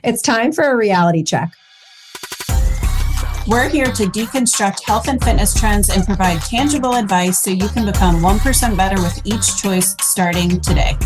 It's time for a reality check. We're here to deconstruct health and fitness trends and provide tangible advice so you can become 1% better with each choice starting today.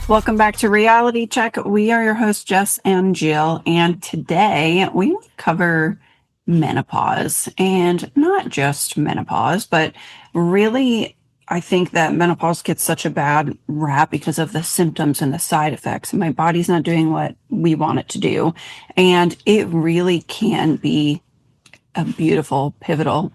Welcome back to Reality Check. We are your hosts, Jess and Jill, and today we cover menopause, and not just menopause, but really I think that menopause gets such a bad rap because of the symptoms and the side effects. My body's not doing what we want it to do. And it really can be a beautiful, pivotal,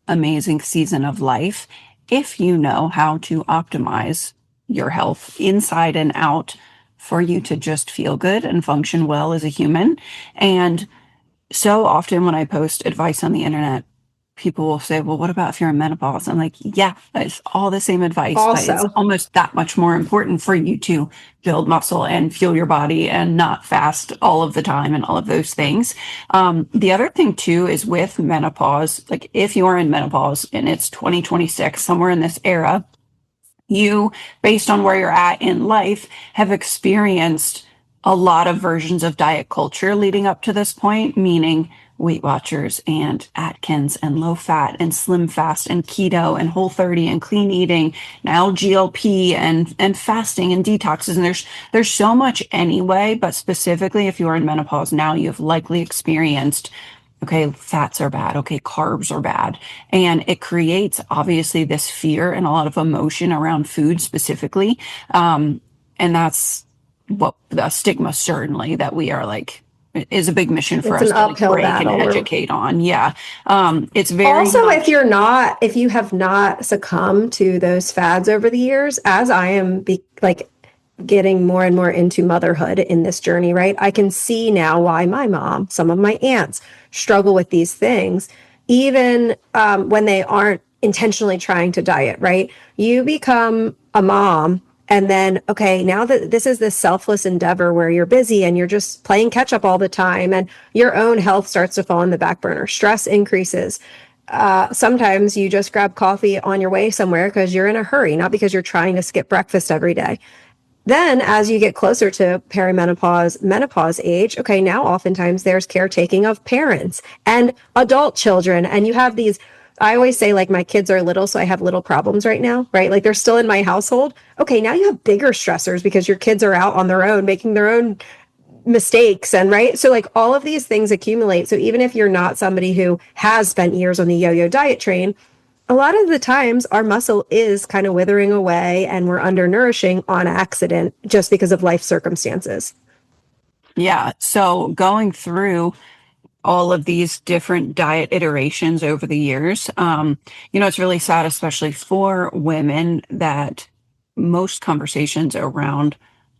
amazing season of life if you know how to optimize your health inside and out for you to just feel good and function well as a human. And so often when I post advice on the internet, people will say, well, what about if you're in menopause? I'm like, yeah, it's all the same advice, but it's almost that much more important for you to build muscle and fuel your body and not fast all of the time and all of those things. The other thing too is with menopause, like if you are in menopause and it's 2026, somewhere in this era, you, based on where you're at in life, have experienced a lot of versions of diet culture leading up to this point, meaning Weight Watchers and Atkins and low fat and slim fast and keto and Whole30 and clean eating, now GLP and fasting and detoxes. And there's so much anyway, but specifically if you are in menopause now, you've likely experienced, okay, fats are bad. Okay, carbs are bad. And it creates obviously this fear and a lot of emotion around food specifically. And that's what the stigma certainly that we are like is a big mission for us to like break and educate on. Yeah. It's very also much, if you have not succumbed to those fads over the years, as I am getting more and more into motherhood in this journey, right? I can see now why my mom, some of my aunts struggle with these things, even when they aren't intentionally trying to diet, right? You become a mom and then, okay, now that this is this selfless endeavor where you're busy and you're just playing catch up all the time and your own health starts to fall in the back burner, stress increases. Sometimes you just grab coffee on your way somewhere because you're in a hurry, not because you're trying to skip breakfast every day. Then as you get closer to perimenopause, menopause age, okay, now oftentimes there's caretaking of parents and adult children. And you have these, I always say like my kids are little, so I have little problems right now, right? Like they're still in my household. Okay, now you have bigger stressors because your kids are out on their own, making their own mistakes. And right. So like all of these things accumulate. So even if you're not somebody who has spent years on the yo-yo diet train, a lot of the times our muscle is kind of withering away and we're undernourishing on accident just because of life circumstances. Yeah. So going through all of these different diet iterations over the years, it's really sad, especially for women, that most conversations around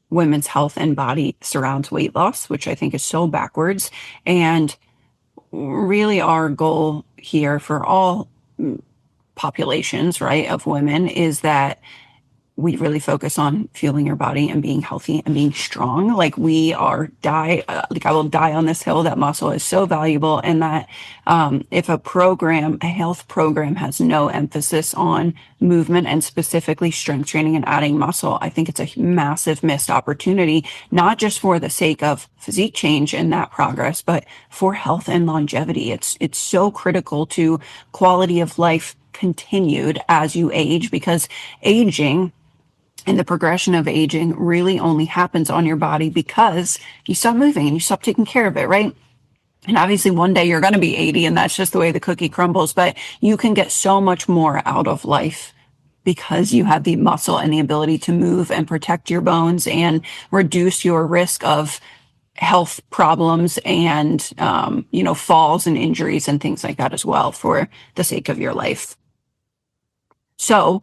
women's health and body surrounds weight loss, which I think is so backwards. And really our goal here for all populations, right, of women is that we really focus on fueling your body and being healthy and being strong. Like I will die on this hill that muscle is so valuable, and that if a health program has no emphasis on movement and specifically strength training and adding muscle, I think it's a massive missed opportunity, not just for the sake of physique change and that progress, but for health and longevity. It's so critical to quality of life continued as you age, because aging and the progression of aging really only happens on your body because you stop moving and you stop taking care of it, right? And obviously one day you're going to be 80 and that's just the way the cookie crumbles, but you can get so much more out of life because you have the muscle and the ability to move and protect your bones and reduce your risk of health problems and, falls and injuries and things like that as well for the sake of your life. So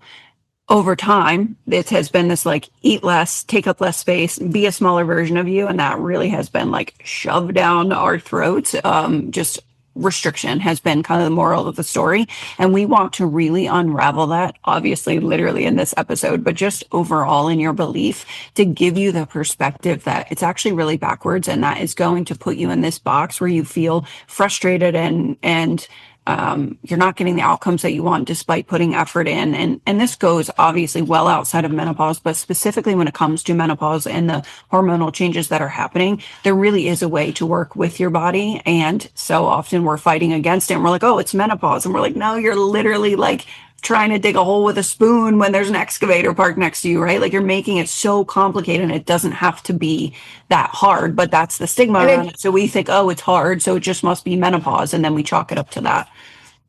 over time, it has been this like eat less, take up less space, be a smaller version of you. And that really has been like shoved down our throats. Just restriction has been kind of the moral of the story. And we want to really unravel that, obviously, literally in this episode, but just overall in your belief, to give you the perspective that it's actually really backwards. And that is going to put you in this box where you feel frustrated and you're not getting the outcomes that you want despite putting effort in. And this goes obviously well outside of menopause, but specifically when it comes to menopause and the hormonal changes that are happening, there really is a way to work with your body. And so often we're fighting against it and we're like, oh, it's menopause. And we're like, no, you're literally like trying to dig a hole with a spoon when there's an excavator parked next to you, right? Like you're making it so complicated and it doesn't have to be that hard, but that's the stigma around it. So we think, oh, it's hard, so it just must be menopause. And then we chalk it up to that.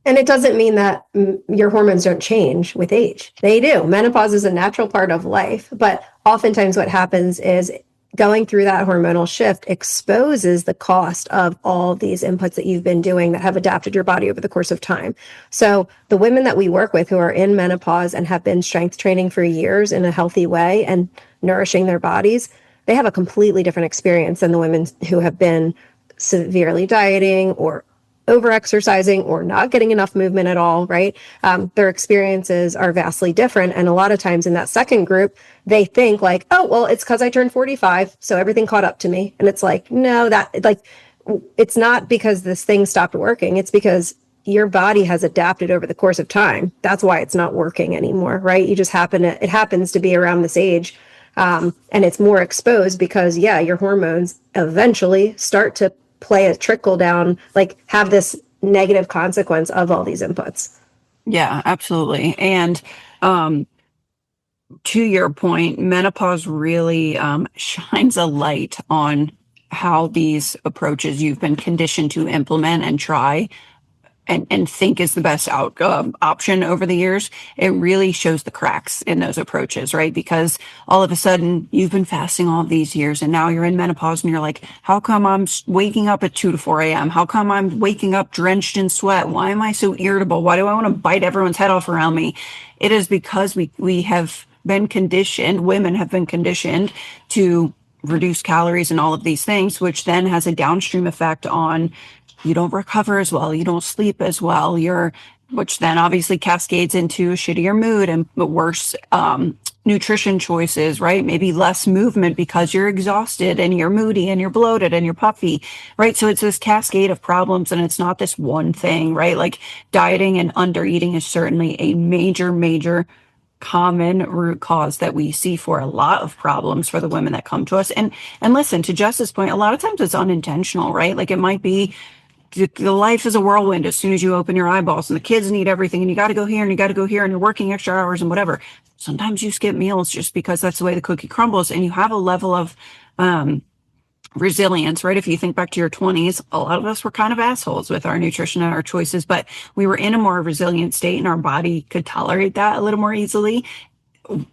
And it doesn't mean that your hormones don't change with age. They do. Menopause is a natural part of life. But oftentimes what happens is going through that hormonal shift exposes the cost of all these inputs that you've been doing that have adapted your body over the course of time. So the women that we work with who are in menopause and have been strength training for years in a healthy way and nourishing their bodies, they have a completely different experience than the women who have been severely dieting or over exercising or not getting enough movement at all, right? Their experiences are vastly different. And a lot of times in that second group, they think like, oh, well, it's because I turned 45, so everything caught up to me. And it's like, no, it's not because this thing stopped working. It's because your body has adapted over the course of time. That's why it's not working anymore, right? It happens to be around this age. And it's more exposed because, yeah, your hormones eventually start to play a trickle down, like have this negative consequence of all these inputs. Yeah, absolutely. And to your point, menopause really shines a light on how these approaches you've been conditioned to implement and try and think is the best option over the years. It really shows the cracks in those approaches, right? Because all of a sudden you've been fasting all of these years and now you're in menopause and you're like, how come I'm waking up at 2 to 4 a.m.? How come I'm waking up drenched in sweat? Why am I so irritable? Why do I want to bite everyone's head off around me? It is because we have been conditioned, women have been conditioned to reduce calories and all of these things, which then has a downstream effect on you don't recover as well, you don't sleep as well, which then obviously cascades into a shittier mood and worse nutrition choices, right? Maybe less movement because you're exhausted and you're moody and you're bloated and you're puffy, right? So it's this cascade of problems and it's not this one thing, right? Like dieting and under eating is certainly a major common root cause that we see for a lot of problems for the women that come to us. And listen, to Jess's point, a lot of times it's unintentional, right? Like it might be the life is a whirlwind as soon as you open your eyeballs and the kids need everything and you got to go here and you got to go here and you're working extra hours and whatever. Sometimes you skip meals just because that's the way the cookie crumbles and you have a level of resilience, right? If you think back to your 20s, a lot of us were kind of assholes with our nutrition and our choices, but we were in a more resilient state and our body could tolerate that a little more easily.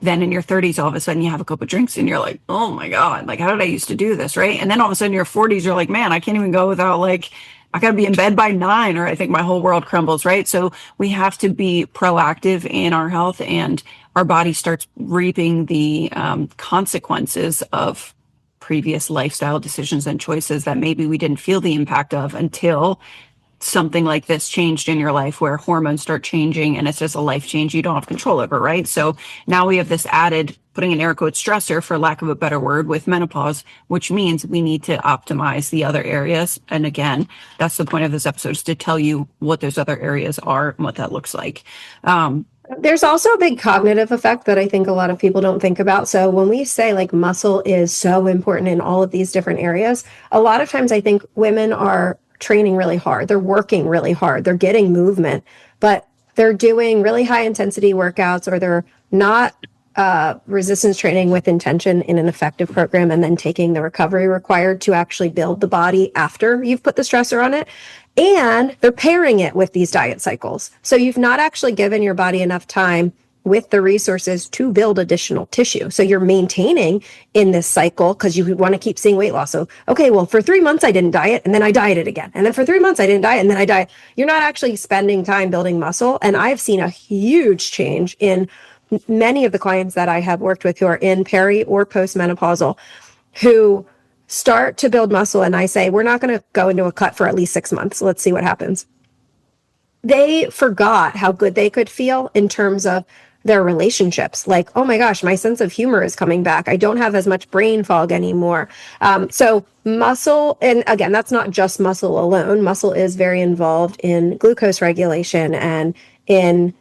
Then in your 30s, all of a sudden you have a couple of drinks and you're like, oh my God, like how did I used to do this, right? And then all of a sudden in your 40s, you're like, man, I can't even go without like, I got to be in bed by 9 or I think my whole world crumbles, right? So we have to be proactive in our health and our body starts reaping the consequences of previous lifestyle decisions and choices that maybe we didn't feel the impact of until something like this changed in your life where hormones start changing and it's just a life change you don't have control over, right? So now we have this added, putting an air quote, stressor, for lack of a better word, with menopause, which means we need to optimize the other areas. And again, that's the point of this episode, is to tell you what those other areas are and what that looks like. There's also a big cognitive effect that I think a lot of people don't think about. So when we say like muscle is so important in all of these different areas, a lot of times I think women are training really hard. They're working really hard. They're getting movement, but they're doing really high intensity workouts or they're not resistance training with intention in an effective program and then taking the recovery required to actually build the body after you've put the stressor on it. And they're pairing it with these diet cycles. So you've not actually given your body enough time with the resources to build additional tissue. So you're maintaining in this cycle because you want to keep seeing weight loss. So, okay, well, for 3 months I didn't diet and then I dieted again. And then for 3 months I didn't diet and then I diet. You're not actually spending time building muscle. And I've seen a huge change in many of the clients that I have worked with who are in peri or postmenopausal who start to build muscle. And I say, we're not going to go into a cut for at least 6 months. Let's see what happens. They forgot how good they could feel in terms of their relationships. Like, oh my gosh, my sense of humor is coming back. I don't have as much brain fog anymore. So muscle, and again, that's not just muscle alone. Muscle is very involved in glucose regulation and in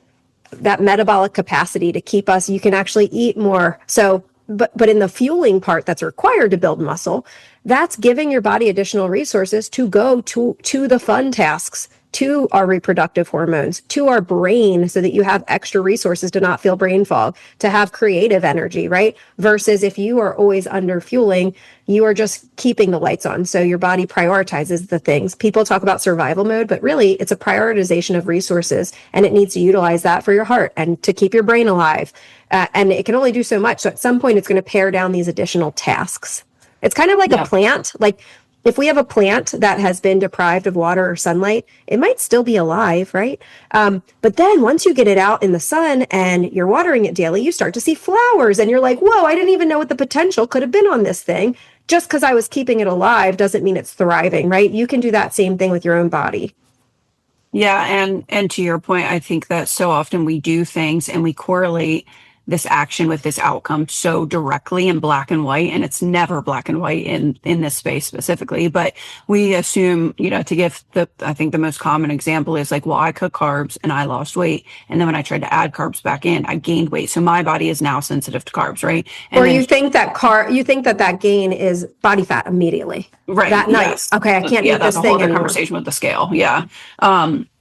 that metabolic capacity to keep us, you can actually eat more. So, but in the fueling part that's required to build muscle, that's giving your body additional resources to go to the fun tasks, to our reproductive hormones, to our brain, so that you have extra resources to not feel brain fog, to have creative energy, right? Versus if you are always under fueling, you are just keeping the lights on. So your body prioritizes the things. People talk about survival mode, but really it's a prioritization of resources, and it needs to utilize that for your heart and to keep your brain alive. And it can only do so much. So at some point, it's going to pare down these additional tasks. It's kind of like a Yeah. plant. Like if we have a plant that has been deprived of water or sunlight, it might still be alive, right? But then once you get it out in the sun and you're watering it daily, you start to see flowers and you're like, whoa, I didn't even know what the potential could have been on this thing. Just because I was keeping it alive doesn't mean it's thriving, right? You can do that same thing with your own body. Yeah, and to your point, I think that so often we do things and we correlate this action with this outcome so directly in black and white, and it's never black and white in this space specifically. But we assume, to give I think the most common example is like, well, I cut carbs and I lost weight, and then when I tried to add carbs back in, I gained weight. So my body is now sensitive to carbs, right? And Or then you think that gain is body fat immediately right, that night. yes. Okay, I can't Yeah, eat that's this a whole thing other anymore. conversation with the scale. Yeah.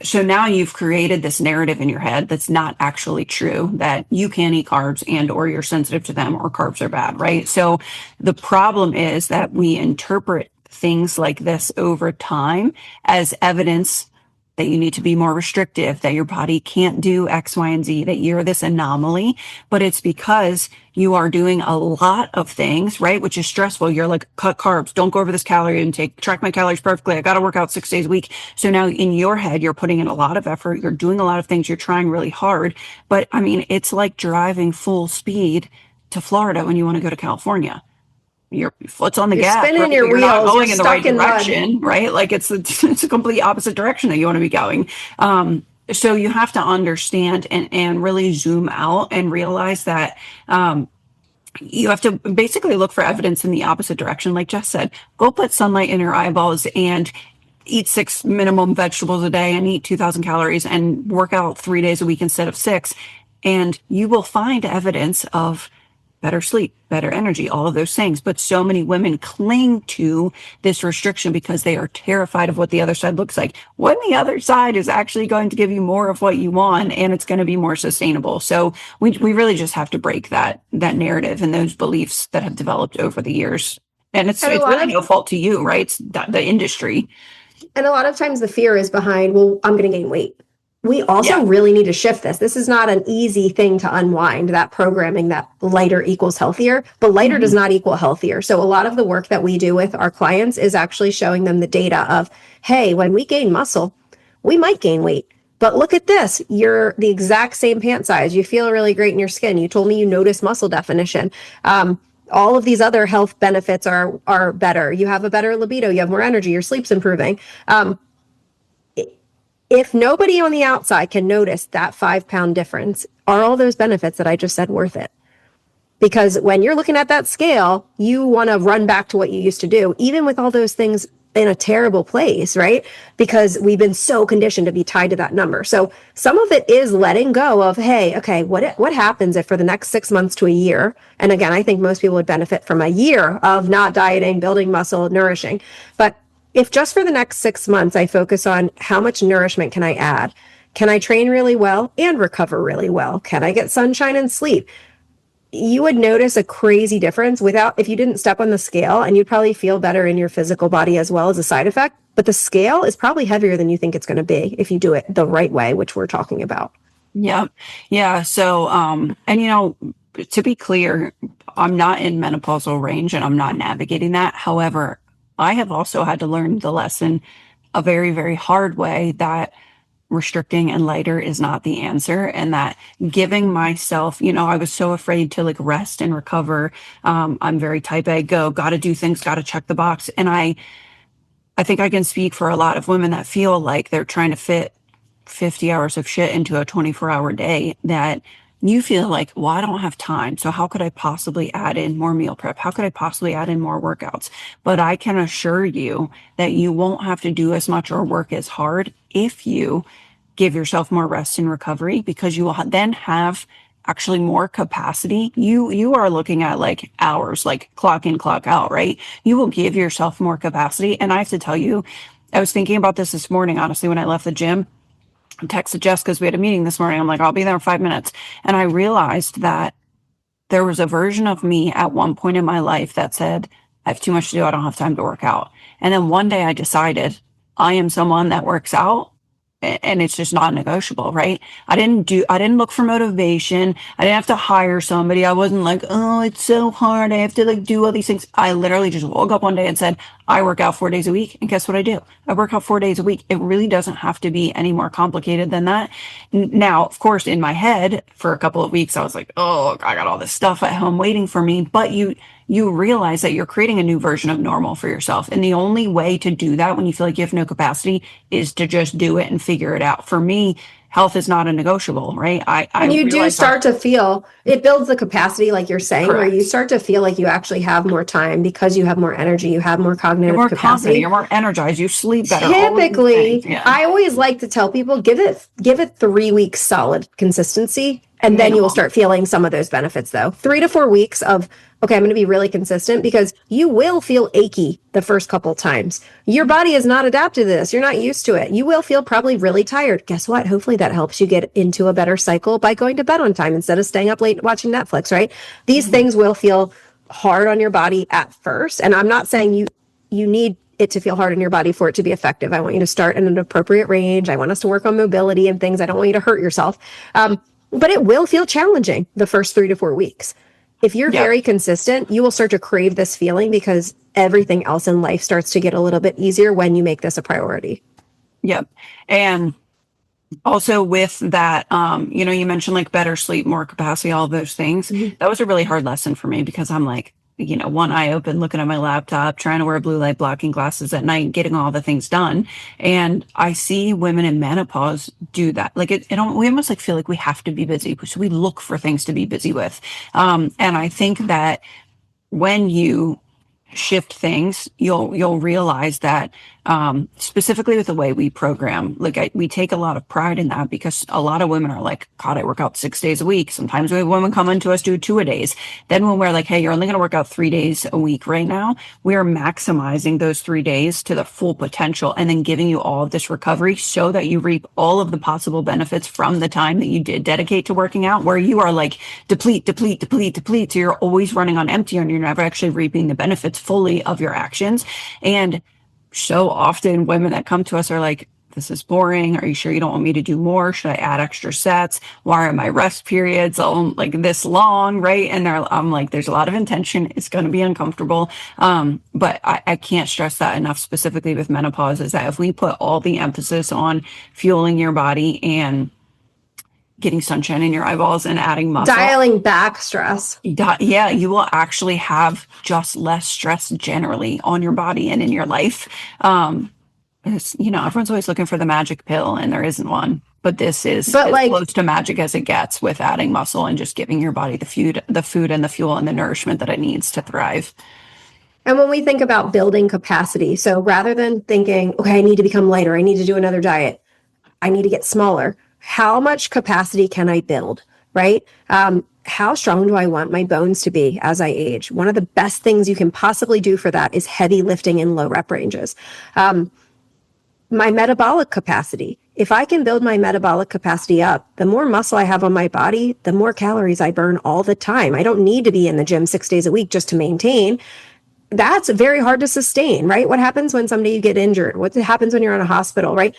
So now you've created this narrative in your head that's not actually true, that you can't eat carbs and or you're sensitive to them or carbs are bad, right? So the problem is that we interpret things like this over time as evidence that you need to be more restrictive, that your body can't do X, Y, and Z, that you're this anomaly. But it's because you are doing a lot of things, right? Which is stressful. You're like, cut carbs, don't go over this calorie intake, track my calories perfectly. I got to work out 6 days a week. So now in your head, you're putting in a lot of effort. You're doing a lot of things. You're trying really hard. But I mean, it's like driving full speed to Florida when you want to go to California. Your foot's on the You're gas, spinning right? your But you're not wheels, you're going in the right stuck in mud. direction, right? Like it's a complete opposite direction that you want to be going. So you have to understand and really zoom out and realize that you have to basically look for evidence in the opposite direction. Like Jess said, go put sunlight in your eyeballs and eat 6 minimum vegetables a day and eat 2,000 calories and work out 3 days a week instead of 6. And you will find evidence of better sleep, better energy, all of those things. But so many women cling to this restriction because they are terrified of what the other side looks like. When the other side is actually going to give you more of what you want and it's going to be more sustainable. So we really just have to break that narrative and those beliefs that have developed over the years. And it's And a it's lot really of no fault to you, right? It's the industry. And a lot of times the fear is behind, well, I'm going to gain weight. We Yeah. also really need to shift this. This is not an easy thing to unwind, that programming that lighter equals healthier, but lighter does Mhm. not equal healthier. So a lot of the work that we do with our clients is actually showing them the data of, hey, when we gain muscle, we might gain weight. But look at this. You're the exact same pant size. You feel really great in your skin. You told me you notice muscle definition. All of these other health benefits are better. You have a better libido. You have more energy. Your sleep's improving. If nobody on the outside can notice that 5 pound difference, are all those benefits that I just said worth it? Because when you're looking at that scale, you want to run back to what you used to do, even with all those things in a terrible place, right? Because we've been so conditioned to be tied to that number. So some of it is letting go of, hey, okay, what happens if for the next 6 months to a year, and again, I think most people would benefit from a year of not dieting, building muscle, nourishing. But if just for the next 6 months, I focus on how much nourishment can I add? Can I train really well and recover really well? Can I get sunshine and sleep? You would notice a crazy difference without, if you didn't step on the scale, and you'd probably feel better in your physical body as well as a side effect. But the scale is probably heavier than you think it's going to be if you do it the right way, which we're talking about. Yeah. Yeah. So, and to be clear, I'm not in menopausal range and I'm not navigating that. However, I have also had to learn the lesson a very, very hard way that restricting and lighter is not the answer, and that giving myself, I was so afraid to like rest and recover. I'm very type A, gotta do things, gotta check the box. And I think I can speak for a lot of women that feel like they're trying to fit 50 hours of shit into a 24-hour day, that you feel like, well, I don't have time. So how could I possibly add in more meal prep? How could I possibly add in more workouts? But I can assure you that you won't have to do as much or work as hard if you give yourself more rest and recovery, because you will then have actually more capacity. You are looking at like hours, like clock in, clock out, right? You will give yourself more capacity. And I have to tell you, I was thinking about this morning, honestly, when I left the gym. I texted Jess because we had a meeting this morning. I'm like, I'll be there in 5 minutes. And I realized that there was a version of me at one point in my life that said, I have too much to do. I don't have time to work out. And then one day I decided I am someone that works out, and it's just not negotiable, right? I didn't look for motivation. I didn't have to hire somebody. I wasn't like, oh, it's so hard. I have to like do all these things. I literally just woke up one day and said, I work out 4 days a week. And guess what I do? I work out 4 days a week. It really doesn't have to be any more complicated than that. Now, of course, in my head for a couple of weeks, I was like, oh, I got all this stuff at home waiting for me. But you realize that you're creating a new version of normal for yourself. And the only way to do that when you feel like you have no capacity is to just do it and figure it out. For me, health is not a negotiable, right? And you do start to feel it builds the capacity, like you're saying, Correct. where you start to feel like you actually have more time because you have more energy, you have more cognitive You're more capacity. confident, you're more energized, you sleep better. Typically, Yeah. I always like to tell people, give it 3 weeks solid consistency, and then you will start feeling some of those benefits, though. 3 to 4 weeks of, okay, I'm going to be really consistent, because you will feel achy the first couple times. Your body is not adapted to this. You're not used to it. You will feel probably really tired. Guess what? Hopefully that helps you get into a better cycle by going to bed on time instead of staying up late watching Netflix, right? These things will feel hard on your body at first. And I'm not saying you need it to feel hard on your body for it to be effective. I want you to start in an appropriate range. I want us to work on mobility and things. I don't want you to hurt yourself. But it will feel challenging the first 3 to 4 weeks. If you're very consistent, you will start to crave this feeling, because everything else in life starts to get a little bit easier when you make this a priority. Yep. And also with that, you mentioned like better sleep, more capacity, all those things. Mm-hmm. That was a really hard lesson for me, because I'm like, one eye open, looking at my laptop, trying to wear blue light blocking glasses at night, getting all the things done. And I see women in menopause do that. Like we almost like feel like we have to be busy. So we look for things to be busy with. And I think that when you shift things, you'll realize that specifically with the way we program, like we take a lot of pride in that, because a lot of women are like, God, I work out 6 days a week. Sometimes we have women come into us do 2-a-days. Then when we're like, hey, you're only going to work out 3 days a week right now, we are maximizing those 3 days to the full potential, and then giving you all of this recovery so that you reap all of the possible benefits from the time that you did dedicate to working out, where you are like deplete. So you're always running on empty, and you're never actually reaping the benefits fully of your actions. And so often women that come to us are like, this is boring. Are you sure you don't want me to do more? Should I add extra sets? Why are my rest periods like this long, right? And I'm like, there's a lot of intention. It's going to be uncomfortable. But I can't stress that enough, specifically with menopause, is that if we put all the emphasis on fueling your body and getting sunshine in your eyeballs and adding muscle, dialing back stress, you will actually have just less stress generally on your body and in your life. Everyone's always looking for the magic pill, and there isn't one, but this is as close to magic as it gets, with adding muscle and just giving your body the food and the fuel and the nourishment that it needs to thrive. And when we think about building capacity, so rather than thinking, okay, I need to become lighter, I need to do another diet, I need to get smaller, how much capacity can I build, right? How strong do I want my bones to be as I age? One of the best things you can possibly do for that is heavy lifting in low rep ranges. My metabolic capacity. If I can build my metabolic capacity up, the more muscle I have on my body, the more calories I burn all the time. I don't need to be in the gym 6 days a week just to maintain. That's very hard to sustain, right? What happens when someday you get injured? What happens when you're in a hospital, right?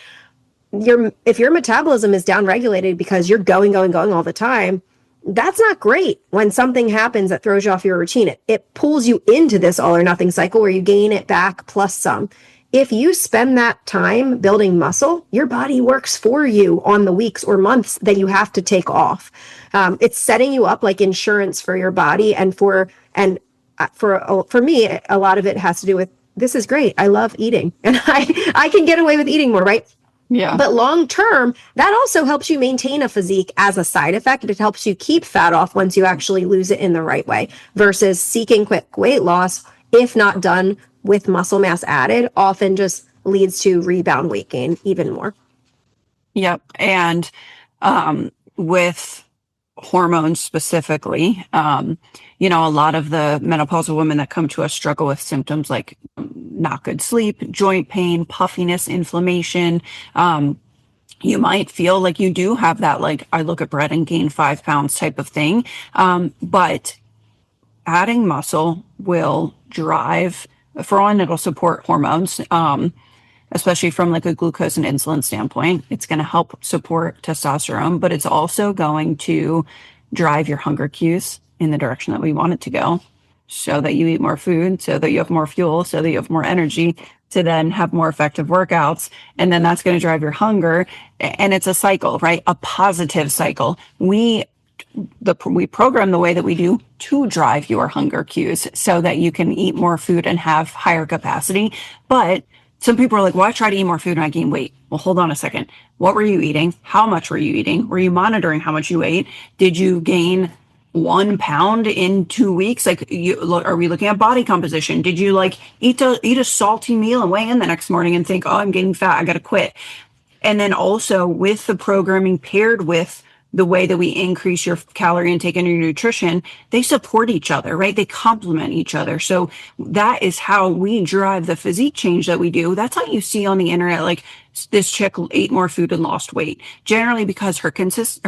If your metabolism is downregulated because you're going all the time, that's not great. When something happens that throws you off your routine, it pulls you into this all or nothing cycle where you gain it back plus some. If you spend that time building muscle, your body works for you on the weeks or months that you have to take off. It's setting you up like insurance for your body, and for me, a lot of it has to do with, this is great. I love eating, and I can get away with eating more, right? Yeah. But long term, that also helps you maintain a physique as a side effect. It helps you keep fat off once you actually lose it in the right way versus seeking quick weight loss, if not done with muscle mass added, often just leads to rebound weight gain even more. Yep. And with hormones specifically, a lot of the menopausal women that come to us struggle with symptoms like not good sleep, joint pain, puffiness, inflammation. You might feel like you do have that, like, I look at bread and gain 5 pounds type of thing. But adding muscle will drive, for one, it'll support hormones. Especially from like a glucose and insulin standpoint. It's going to help support testosterone, but it's also going to drive your hunger cues in the direction that we want it to go, so that you eat more food, so that you have more fuel, so that you have more energy to then have more effective workouts. And then that's going to drive your hunger. And it's a cycle, right? A positive cycle. We program the way that we do to drive your hunger cues so that you can eat more food and have higher capacity. But some people are like, well, I try to eat more food and I gain weight. Well, hold on a second. What were you eating? How much were you eating? Were you monitoring how much you ate? Did you gain 1 pound in 2 weeks? Like, are we looking at body composition? Did you like eat a salty meal and weigh in the next morning and think, oh, I'm getting fat, I got to quit? And then also with the programming paired with the way that we increase your calorie intake and your nutrition, they support each other, right? They complement each other. So that is how we drive the physique change that we do. That's how you see on the internet, like, this chick ate more food and lost weight, generally because her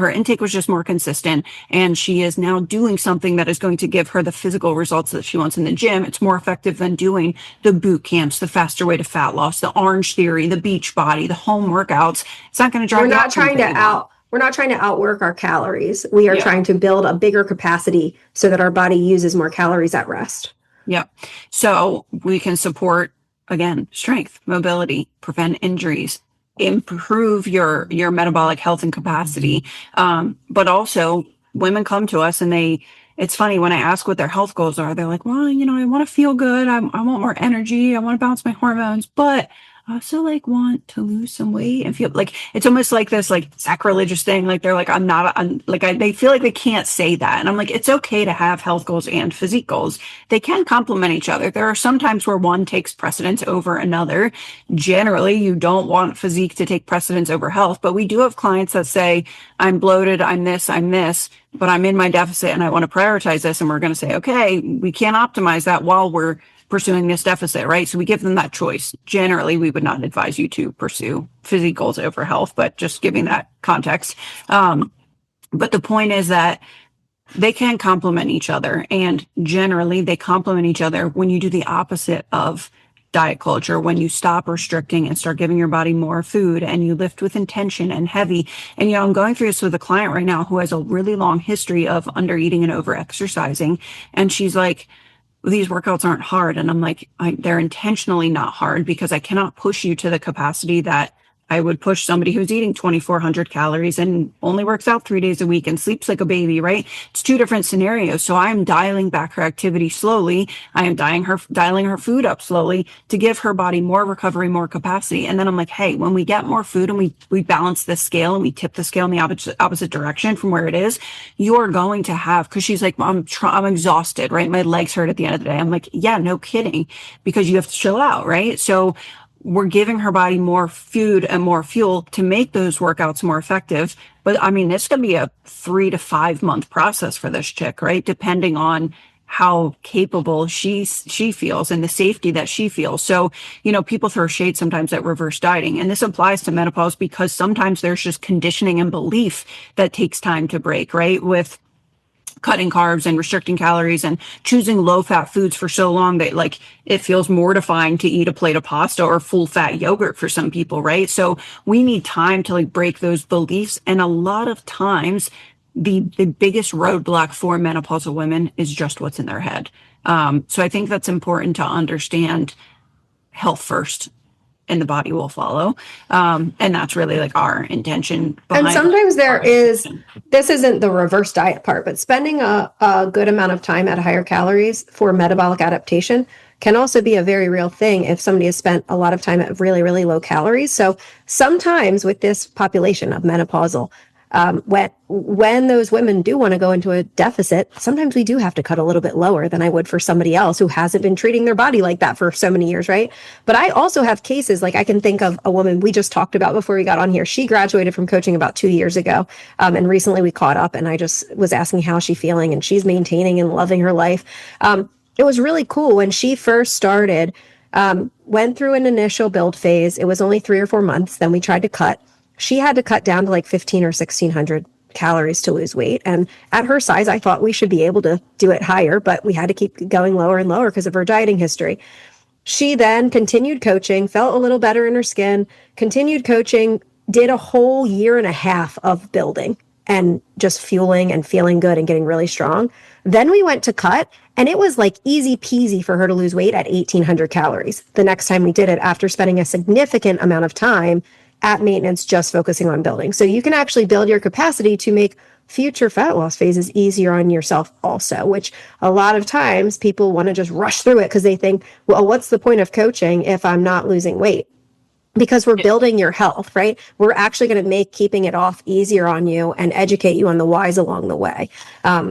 intake was just more consistent, and she is now doing something that is going to give her the physical results that she wants in the gym. It's more effective than doing the boot camps, the faster way to fat loss, the Orange Theory, the beach body, the home workouts. It's not going to drive We're the not outcomes trying that to you want. we're not trying to outwork our calories. We are Yeah. trying to build a bigger capacity so that our body uses more calories at rest. Yeah. So we can support, again, strength, mobility, prevent injuries, improve your metabolic health and capacity. But also women come to us and it's funny when I ask what their health goals are, they're like, well, I want to feel good. I want more energy. I want to balance my hormones, but I also like want to lose some weight and feel like it's almost like this like sacrilegious thing. Like they're like, they feel like they can't say that. And I'm like, it's okay to have health goals and physique goals. They can complement each other. There are some times where one takes precedence over another. Generally, you don't want physique to take precedence over health, but we do have clients that say, I'm bloated, I'm this, but I'm in my deficit and I want to prioritize this. And we're going to say, okay, we can't optimize that while we're pursuing this deficit, right? So we give them that choice. Generally, we would not advise you to pursue physique goals over health, but just giving that context. But the point is that they can complement each other, and generally they complement each other when you do the opposite of diet culture, when you stop restricting and start giving your body more food and you lift with intention and heavy. And I'm going through this with a client right now who has a really long history of under eating and over exercising, and she's like, these workouts aren't hard. And I'm like, they're intentionally not hard because I cannot push you to the capacity that I would push somebody who's eating 2,400 calories and only works out 3 days a week and sleeps like a baby, right? It's two different scenarios. So I'm dialing back her activity slowly. I am dialing her food up slowly to give her body more recovery, more capacity. And then I'm like, hey, when we get more food and we balance the scale and we tip the scale in the opposite direction from where it is, you're going to have, because she's like, I'm exhausted, right? My legs hurt at the end of the day. I'm like, yeah, no kidding, because you have to chill out, right? So we're giving her body more food and more fuel to make those workouts more effective. But I mean, this could be a 3 to 5 month process for this chick, right? Depending on how capable she feels and the safety that she feels. So, people throw shade sometimes at reverse dieting, and this applies to menopause because sometimes there's just conditioning and belief that takes time to break, right? With cutting carbs and restricting calories and choosing low fat foods for so long that like it feels mortifying to eat a plate of pasta or full fat yogurt for some people, right? So we need time to like break those beliefs. And a lot of times the biggest roadblock for menopausal women is just what's in their head. So I think that's important to understand health first. and the body will follow. And that's really like our intention And behind sometimes there our is, education. this isn't the reverse diet part, but spending a good amount of time at higher calories for metabolic adaptation can also be a very real thing if somebody has spent a lot of time at really, really low calories. So sometimes with this population of menopausal, when those women do want to go into a deficit, sometimes we do have to cut a little bit lower than I would for somebody else who hasn't been treating their body like that for so many years, right? But I also have cases, like I can think of a woman we just talked about before we got on here. She graduated from coaching about 2 years ago. And recently we caught up and I just was asking how she's feeling, and she's maintaining and loving her life. It was really cool when she first started, went through an initial build phase. It was only 3 or 4 months. Then we tried to cut. She had to cut down to like 15 or 1600 calories to lose weight. And at her size, I thought we should be able to do it higher, but we had to keep going lower and lower because of her dieting history. She then continued coaching, felt a little better in her skin, continued coaching, did a whole year and a half of building and just fueling and feeling good and getting really strong. Then we went to cut, and it was like easy peasy for her to lose weight at 1800 calories the next time we did it, after spending a significant amount of time at maintenance just focusing on building. So you can actually build your capacity to make future fat loss phases easier on yourself also, which a lot of times people want to just rush through it because they think, well, what's the point of coaching if I'm not losing weight? Because we're building your health, right? We're actually going to make keeping it off easier on you and educate you on the whys along the way.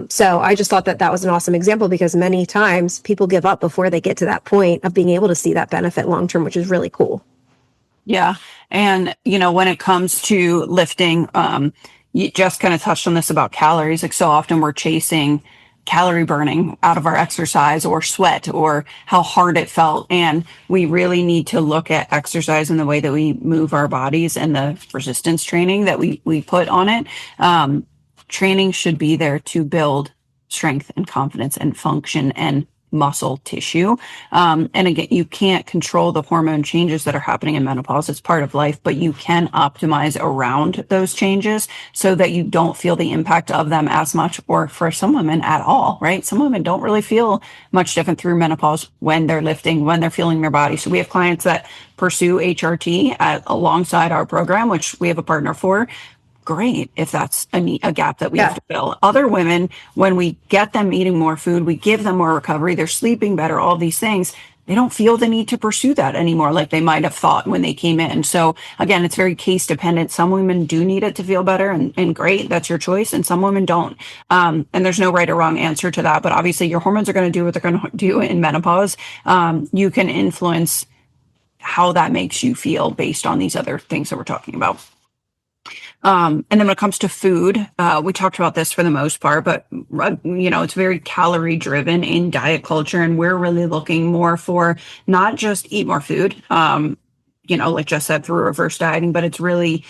So I just thought that that was an awesome example, because many times people give up before they get to that point of being able to see that benefit long term, which is really cool. Yeah. And, when it comes to lifting, you just kind of touched on this about calories. Like, so often we're chasing calorie burning out of our exercise, or sweat, or how hard it felt. And we really need to look at exercise and the way that we move our bodies and the resistance training that we put on it. Training should be there to build strength and confidence and function and muscle tissue. And again, you can't control the hormone changes that are happening in menopause. It's part of life, but you can optimize around those changes so that you don't feel the impact of them as much, or for some women at all, right? Some women don't really feel much different through menopause when they're lifting, when they're feeling their body. So we have clients that pursue HRT alongside our program, which we have a partner for. Great if that's a gap that we have to fill. Other women, when we get them eating more food, we give them more recovery, they're sleeping better, all these things, they don't feel the need to pursue that anymore like they might have thought when they came in. So again, it's very case dependent. Some women do need it to feel better, and great, that's your choice, and some women don't. And there's no right or wrong answer to that, but obviously your hormones are going to do what they're going to do in menopause. You can influence how that makes you feel based on these other things that we're talking about. And then when it comes to food, we talked about this for the most part, but it's very calorie driven in diet culture. And we're really looking more for not just eat more food, like Jess said, through reverse dieting, but it's really,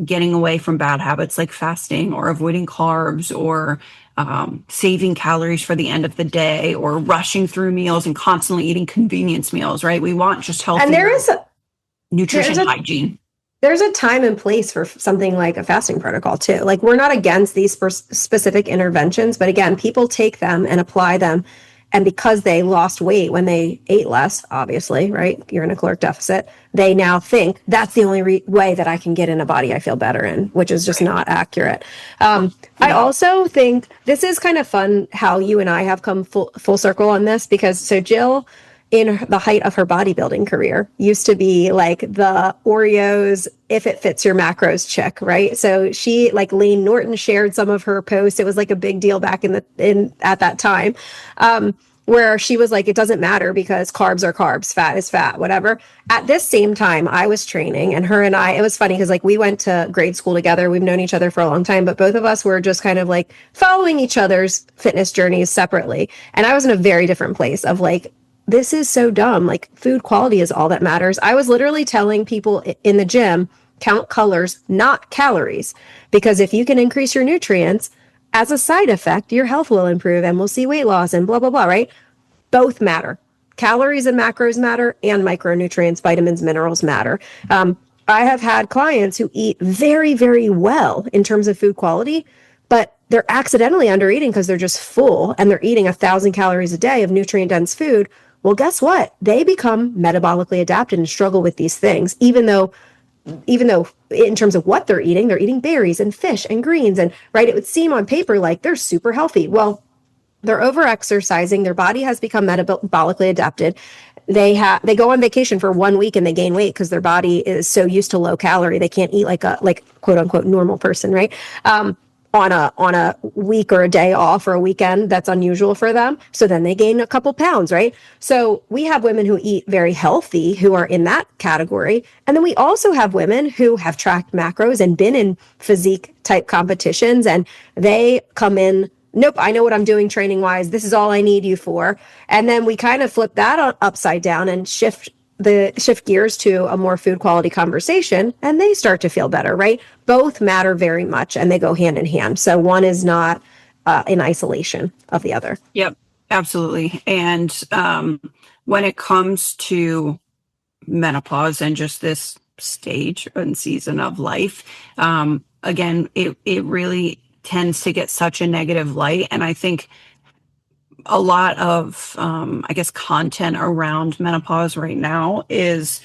getting away from bad habits like fasting or avoiding carbs, or saving calories for the end of the day, or rushing through meals and constantly eating convenience meals, right? We want just healthy And nutrition hygiene. there's a time and place for something like a fasting protocol too. Like, we're not against these specific interventions, but again, people take them and apply them. And because they lost weight when they ate less, obviously, right? You're in a caloric deficit. They now think that's the only way that I can get in a body I feel better in, which is just not accurate. I also think this is kind of fun how you and I have come full circle on this, because so Jill, in the height of her bodybuilding career, used to be like the Oreos, if it fits your macros chick, right? So she, like Lane Norton, shared some of her posts. It was like a big deal back at that time, where she was like, it doesn't matter because carbs are carbs, fat is fat, whatever. At this same time, I was training, and her and I, it was funny because like we went to grade school together. We've known each other for a long time, but both of us were just kind of like following each other's fitness journeys separately. And I was in a very different place of like, this is so dumb. Like, food quality is all that matters. I was literally telling people in the gym, count colors, not calories, because if you can increase your nutrients, as a side effect, your health will improve and we'll see weight loss and blah, blah, blah, right? Both matter. Calories and macros matter, and micronutrients, vitamins, minerals matter. I have had clients who eat very, very well in terms of food quality, but they're accidentally under eating because they're just full and they're eating 1,000 calories a day of nutrient dense food, Well, guess what? They become metabolically adapted and struggle with these things, even though in terms of what they're eating berries and fish and greens, and right, it would seem on paper like they're super healthy. Well, they're over exercising, their body has become metabolically adapted. They go on vacation for 1 week and they gain weight because their body is so used to low calorie, they can't eat like a quote unquote normal person, right? On a week or a day off or a weekend that's unusual for them, so then they gain a couple pounds, right? So we have women who eat very healthy who are in that category, and then we also have women who have tracked macros and been in physique type competitions, and they come in, nope, I know what I'm doing training wise, this is all I need you for. And then we kind of flip that upside down and shift gears to a more food quality conversation, and they start to feel better, right? Both matter very much and they go hand in hand. So one is not in isolation of the other. Yep, absolutely. And when it comes to menopause and just this stage and season of life, again, it really tends to get such a negative light. And I think a lot of, I guess, content around menopause right now is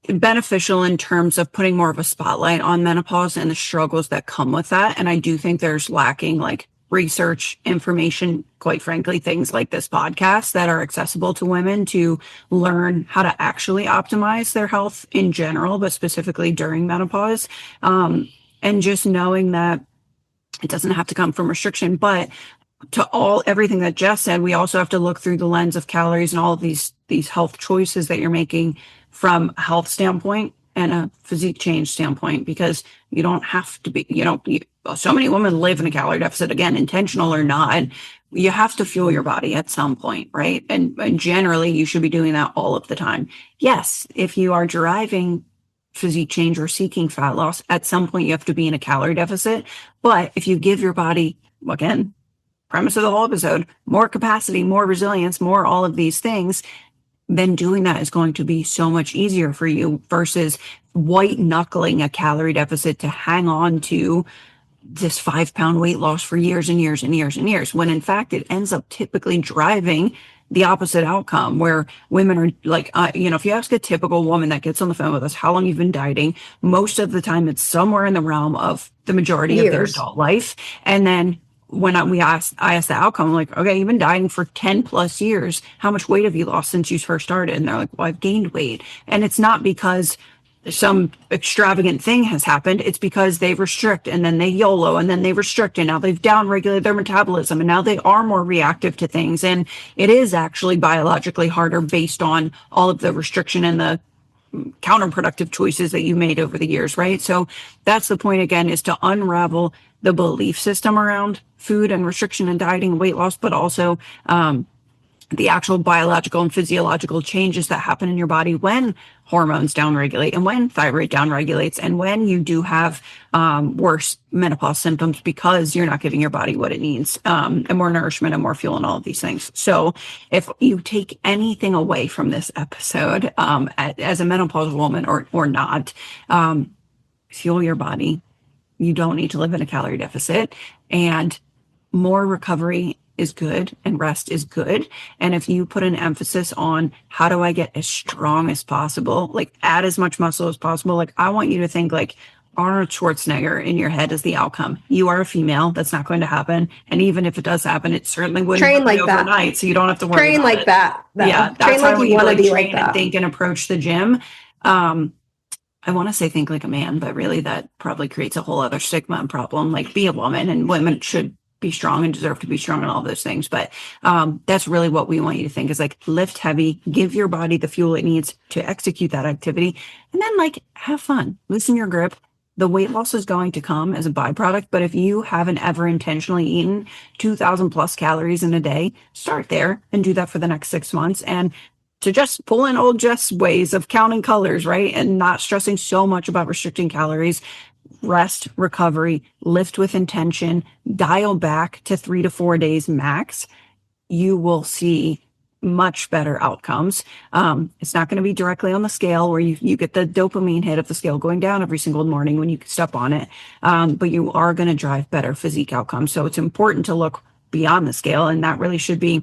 beneficial in terms of putting more of a spotlight on menopause and the struggles that come with that. And I do think there's lacking like research, information, quite frankly, things like this podcast that are accessible to women to learn how to actually optimize their health in general, but specifically during menopause. And just knowing that it doesn't have to come from restriction, but to everything that Jess said, we also have to look through the lens of calories and all of these health choices that you're making from a health standpoint and a physique change standpoint, because you don't have to be, so many women live in a calorie deficit, again, intentional or not. You have to fuel your body at some point, right? And generally you should be doing that all of the time. Yes, if you are deriving physique change or seeking fat loss, at some point you have to be in a calorie deficit. But if you give your body, again, premise of the whole episode, more capacity, more resilience, more all of these things, then doing that is going to be so much easier for you versus white knuckling a calorie deficit to hang on to this 5-pound weight loss for years and years and years and years, when in fact it ends up typically driving the opposite outcome, where women are like, if you ask a typical woman that gets on the phone with us how long you've been dieting, most of the time it's somewhere in the realm of the majority of their adult life. And then when I asked the outcome, I'm like, okay, you've been dieting for 10 plus years. How much weight have you lost since you first started? And they're like, well, I've gained weight. And it's not because some extravagant thing has happened. It's because they restrict and then they YOLO and then they restrict and now they've downregulated their metabolism and now they are more reactive to things. And it is actually biologically harder based on all of the restriction and the counterproductive choices that you made over the years, right? So that's the point, again, is to unravel the belief system around food and restriction and dieting and weight loss, but also the actual biological and physiological changes that happen in your body when hormones downregulate and when thyroid downregulates and when you do have worse menopause symptoms because you're not giving your body what it needs, and more nourishment and more fuel and all of these things. So if you take anything away from this episode, as a menopausal woman or not, fuel your body. You don't need to live in a calorie deficit, and more recovery is good and rest is good. And if you put an emphasis on how do I get as strong as possible, like add as much muscle as possible, like I want you to think like Arnold Schwarzenegger in your head is the outcome. You are a female. That's not going to happen. And even if it does happen, it certainly wouldn't train like overnight. that. So you don't have to worry train about like it. that. Though. Yeah, that's train how like you want to be train like that. and think and approach the gym. I want to say think like a man, but really that probably creates a whole other stigma and problem. Like be a woman, and women should be strong and deserve to be strong and all those things. But that's really what we want you to think is like lift heavy, give your body the fuel it needs to execute that activity, and then like have fun, loosen your grip. The weight loss is going to come as a byproduct, but if you haven't ever intentionally eaten 2,000 plus calories in a day, start there and do that for the next 6 months. And to just pull in old Jess ways of counting colors, right? And not stressing so much about restricting calories, rest, recovery, lift with intention, dial back to 3 to 4 days max, you will see much better outcomes. It's not going to be directly on the scale where you get the dopamine hit of the scale going down every single morning when you step on it. But you are going to drive better physique outcomes. So it's important to look beyond the scale. And that really should be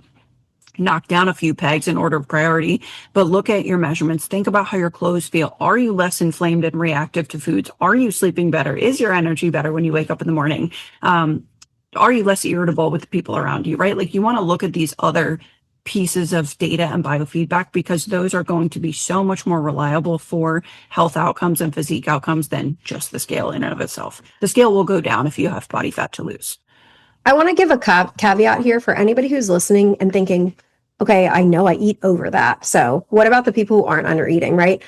knock down a few pegs in order of priority, but look at your measurements. Think about how your clothes feel. Are you less inflamed and reactive to foods? Are you sleeping better? Is your energy better when you wake up in the morning? Are you less irritable with the people around you, right? Like, you want to look at these other pieces of data and biofeedback, because those are going to be so much more reliable for health outcomes and physique outcomes than just the scale in and of itself. The scale will go down if you have body fat to lose. I want to give a caveat here for anybody who's listening and thinking, okay, I know I eat over that. So what about the people who aren't under eating, right?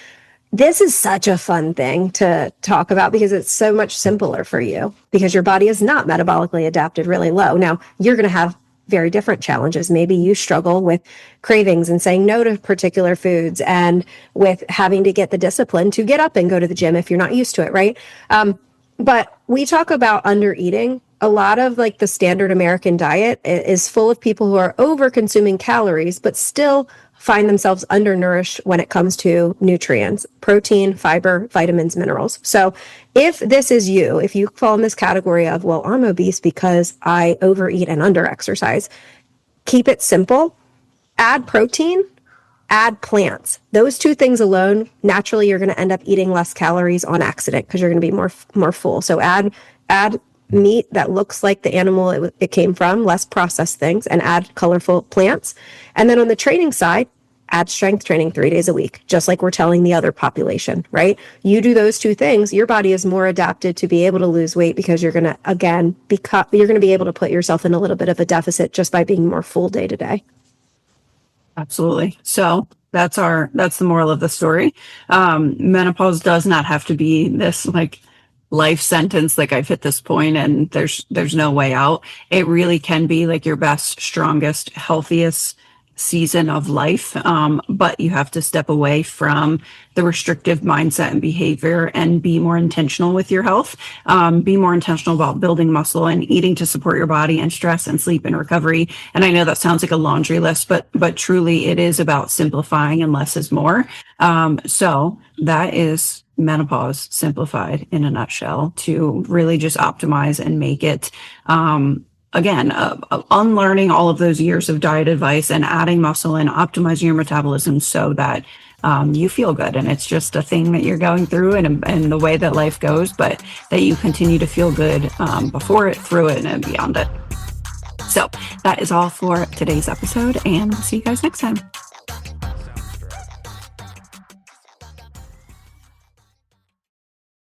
This is such a fun thing to talk about because it's so much simpler for you because your body is not metabolically adapted really low. Now, you're going to have very different challenges. Maybe you struggle with cravings and saying no to particular foods and with having to get the discipline to get up and go to the gym if you're not used to it, right? But we talk about under eating. A lot of like the standard American diet is full of people who are over consuming calories, but still find themselves undernourished when it comes to nutrients, protein, fiber, vitamins, minerals. So if this is you, if you fall in this category of, well, I'm obese because I overeat and underexercise, keep it simple. Add protein, add plants. Those two things alone, naturally, you're going to end up eating less calories on accident because you're going to be more full. So add meat that looks like the animal it came from, less processed things, and add colorful plants. And then on the training side, add strength training 3 days a week, just like we're telling the other population, right? You do those two things, your body is more adapted to be able to lose weight because you're going to, again, you're going to be able to put yourself in a little bit of a deficit just by being more full day to day. Absolutely. So that's the moral of the story. Menopause does not have to be this like life sentence, like I've hit this point and there's no way out. It really can be like your best, strongest, healthiest season of life. But you have to step away from the restrictive mindset and behavior and be more intentional with your health. Be more intentional about building muscle and eating to support your body, and stress and sleep and recovery. And I know that sounds like a laundry list, but truly it is about simplifying, and less is more. So that is menopause simplified in a nutshell, to really just optimize and make it, again, unlearning all of those years of diet advice and adding muscle and optimizing your metabolism so that you feel good. And it's just a thing that you're going through and the way that life goes, but that you continue to feel good before it, through it, and beyond it. So that is all for today's episode, and we'll see you guys next time.